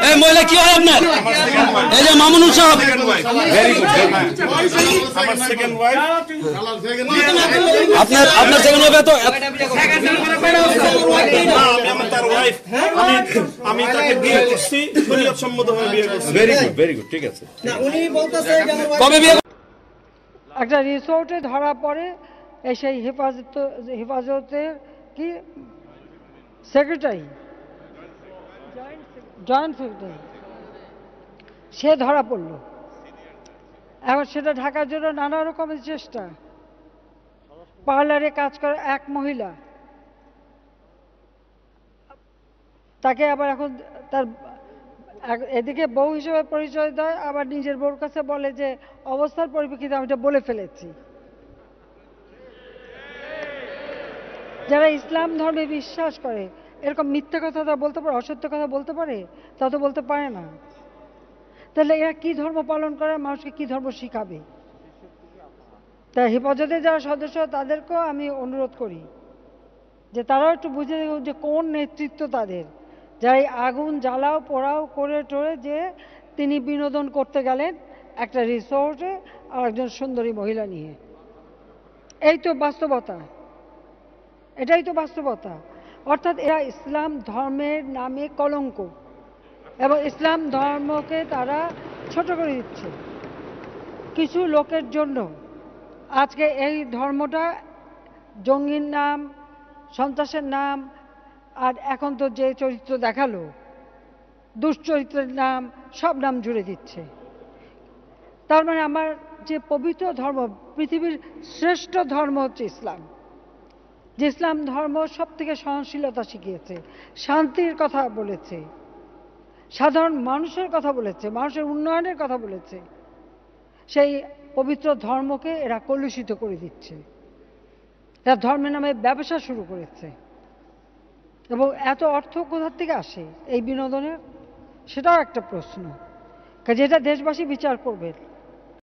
এই মহিলা কি হয় আপনার? এই যে মামুনুল সাহেব, আপনার আপনার সেকেন্ড ওয়াইফ তো আমি তাকে বিয়ে করছি শরীয়ত সম্মতভাবে বিয়ে করছি। ভেরি গুড, ঠিক আছে। কবে বিয়ে? একটা রিসোর্টে ধরা পড়ে সেই হেফাজতের কি সেক্রেটারি, জয়েন্ট সেক্রেটারি, সে ধরা পড়ল। এখন সেটা ঢাকার জন্য নানা রকমের চেষ্টা। পার্লারে কাজ করে এক মহিলা, তাকে আবার এখন তার এদিকে বউ হিসেবে পরিচয় দেয়, আবার নিজের বউর কাছে বলে যে অবস্থার পরিপ্রেক্ষিতে আমি এটা বলে ফেলেছি। যারা ইসলাম ধর্মে বিশ্বাস করে এরকম মিথ্যা কথা তা বলতে পারে, অসত্য কথা বলতে পারে? তা তো বলতে পারে না। তাহলে এরা কি ধর্ম পালন করে, মানুষকে কি ধর্ম শিখাবে? তাই হেফাজতে যারা সদস্য তাদেরকেও আমি অনুরোধ করি যে তারাও একটু বুঝে দেখুন যে কোন নেতৃত্ব তাদের, যারা এই আগুন জ্বালাও পোড়াও করে টোরে যে তিনি বিনোদন করতে গেলেন একটা রিসোর্টে আর একজন সুন্দরী মহিলা নিয়ে। এই তো বাস্তবতা, এটাই তো বাস্তবতা। অর্থাৎ এরা ইসলাম ধর্মের নামে কলঙ্ক এবং ইসলাম ধর্মকে তারা ছোট করে দিচ্ছে কিছু লোকের জন্য। আজকে এই ধর্মটা জঙ্গির নাম, সন্ত্রাসের নাম, আর এখন তো যে চরিত্র দেখালো দুশ্চরিত্রের নাম, সব নাম জুড়ে দিচ্ছে। তার মানে আমার যে পবিত্র ধর্ম, পৃথিবীর শ্রেষ্ঠ ধর্ম হচ্ছে ইসলাম, যে ইসলাম ধর্ম সব থেকে সহনশীলতা শিখিয়েছে, শান্তির কথা বলেছে, সাধারণ মানুষের কথা বলেছে, মানুষের উন্নয়নের কথা বলেছে, সেই পবিত্র ধর্মকে এরা কলুষিত করে দিচ্ছে। এরা ধর্মের নামে ব্যবসা শুরু করেছে এবং এত অর্থ কোথা থেকে আসে এই বিনোদনের, সেটাও একটা প্রশ্ন, যেটা দেশবাসী বিচার করবে।